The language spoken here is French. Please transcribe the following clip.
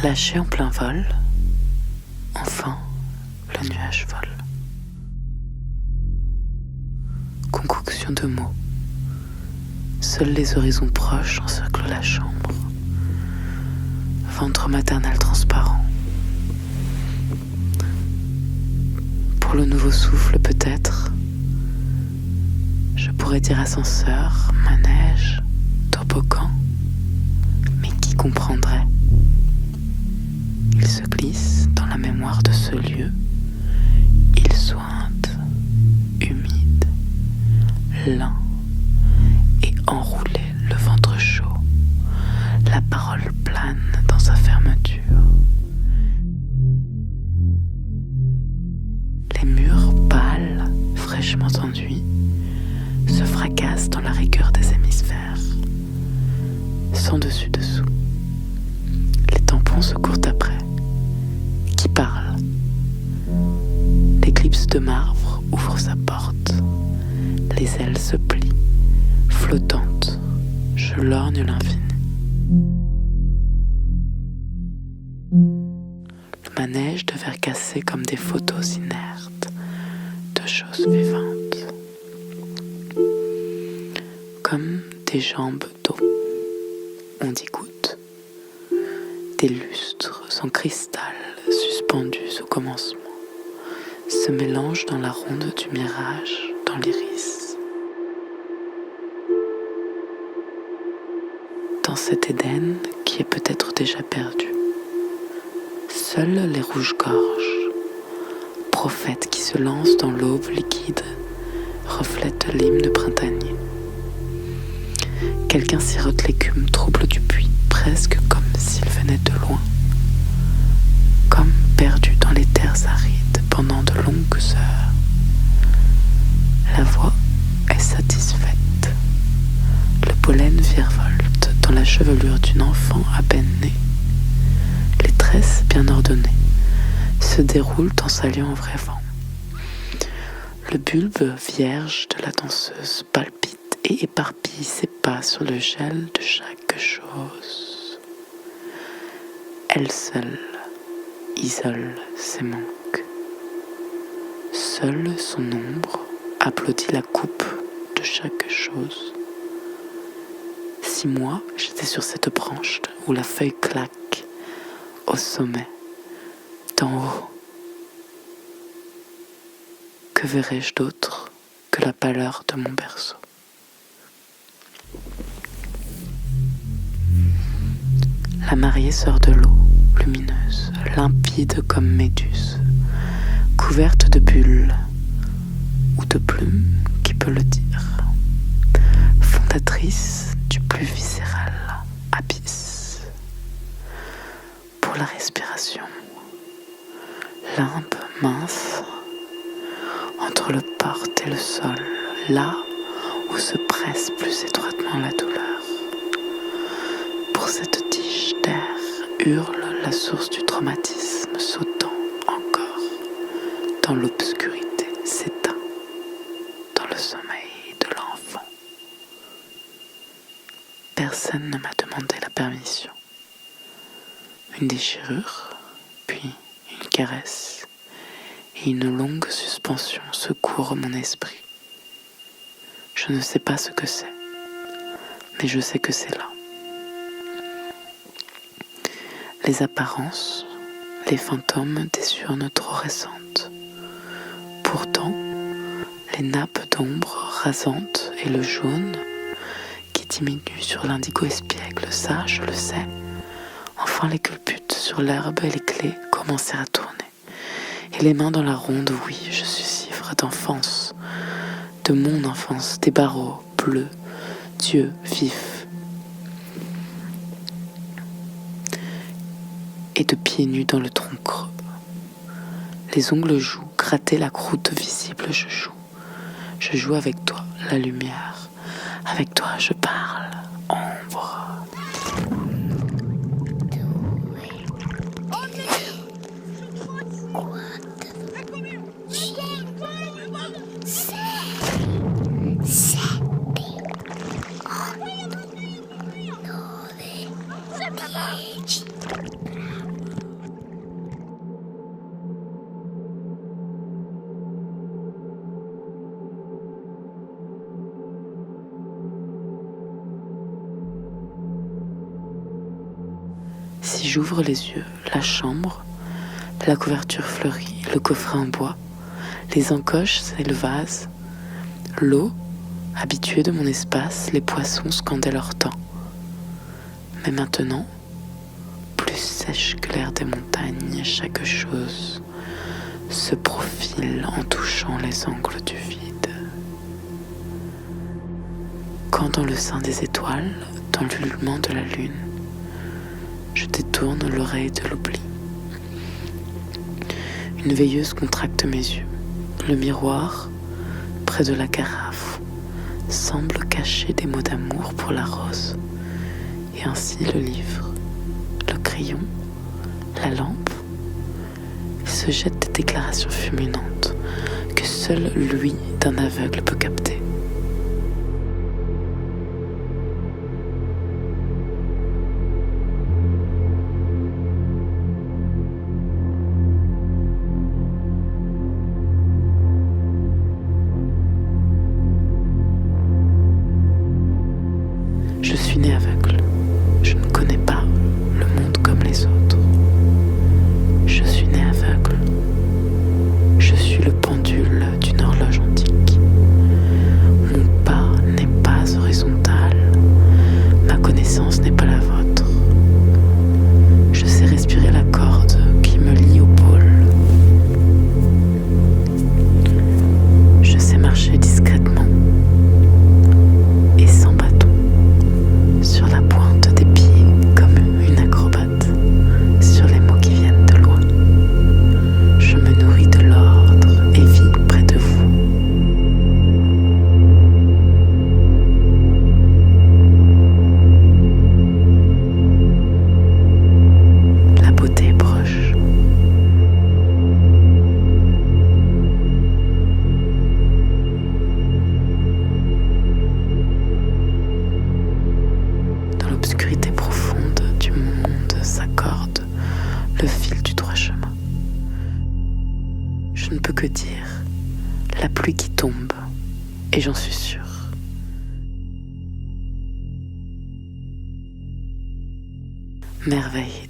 Lâché en plein vol, enfin, le nuage vole. Concoction de mots. Seuls les horizons proches encerclent la chambre. Ventre maternel transparent. Pour le nouveau souffle peut-être, je pourrais dire ascenseur, manège, toboggan, mais qui comprendrait? Il se glisse dans la mémoire de ce lieu. Il sointe, humide, lent et enroulé, le ventre chaud. La parole plane dans sa fermeture. Les murs pâles, fraîchement enduits, se fracassent dans la rigueur des hémisphères. Sans dessus-dessous. Les tampons se courent après. Qui parle? L'éclipse de marbre ouvre sa porte. Les ailes se plient, flottantes. Je lorgne l'infini. Le manège de verre cassé comme des photos inertes de choses vivantes. Comme des jambes d'eau. On dit gouttes. Des lustres en cristal suspendus au commencement se mélangent dans la ronde du mirage, dans l'iris. Dans cet Éden qui est peut-être déjà perdu, seuls les rouges-gorges, prophètes qui se lancent dans l'aube liquide, reflètent l'hymne printanier. Quelqu'un sirote l'écume trouble du puits, presque comme s'il venait de loin, comme perdu dans les terres arides pendant de longues heures. La voix est satisfaite. Le pollen virevolte dans la chevelure d'une enfant à peine née. Les tresses bien ordonnées se déroulent en saluant un vrai vent. Le bulbe vierge de la danseuse palpite et éparpille ses pas sur le gel de chaque chose. Elle seule isole ses manques. Seule son ombre applaudit la coupe de chaque chose. Si moi j'étais sur cette branche où la feuille claque au sommet, d'en haut, que verrais-je d'autre que la pâleur de mon berceau? La mariée sort de l'eau, lumineuse, limpide comme méduse, couverte de bulles ou de plumes, qui peut le dire, fondatrice du plus viscéral abysse. Pour la respiration, limpe, mince, entre le porte et le sol, là où se presse plus étroitement la douleur. Pour cette tige d'air hurle la source du traumatisme, sautant encore dans l'obscurité, s'éteint dans le sommeil de l'enfant. Personne ne m'a demandé la permission. Une déchirure, puis une caresse et une longue suspension secourent mon esprit. Je ne sais pas ce que c'est, mais je sais que c'est là. Les apparences, les fantômes des urnes trop récentes. Pourtant, les nappes d'ombre rasantes et le jaune qui diminuent sur l'indigo espiègle, ça je le sais. Enfin les culbutes sur l'herbe et les clés commencèrent à tourner. Et les mains dans la ronde, oui, je suis ivre d'enfance, de mon enfance, des barreaux bleus, d'yeux vifs. Et de pieds nus dans le tronc creux. Les ongles jouent, gratter la croûte visible, je joue. Je joue avec toi, la lumière. Avec toi, je parle, ombre. Si j'ouvre les yeux, la chambre, la couverture fleurie, le coffret en bois, les encoches et le vase, l'eau, habituée de mon espace, les poissons scandaient leur temps. Mais maintenant, plus sèche que l'air des montagnes, chaque chose se profile en touchant les angles du vide. Quand dans le sein des étoiles, dans l'ululement de la lune, je détourne l'oreille de l'oubli. Une veilleuse contracte mes yeux. Le miroir, près de la carafe, semble cacher des mots d'amour pour la rose. Et ainsi le livre, le crayon, la lampe, se jettent des déclarations fulminantes que seul l'ouïe d'un aveugle peut capter. Je suis né aveugle. Je ne connais pas le monde comme les autres. Je suis né aveugle. Je suis le pendule d'une horloge antique. Mon pas n'est pas horizontal. Ma connaissance n'est pas la vôtre. Je sais respirer la corde qui me lie au pôle. Je sais marcher discrètement et sans bâton sur la pointe des pieds comme une acrobate sur les mots qui viennent de loin. Je me nourris de l'ordre et vis près de vous. La beauté est proche. Dans l'obscurité profonde du monde s'accorde le fil du droit chemin. Je ne peux que dire la pluie qui tombe, et j'en suis sûre. Merveille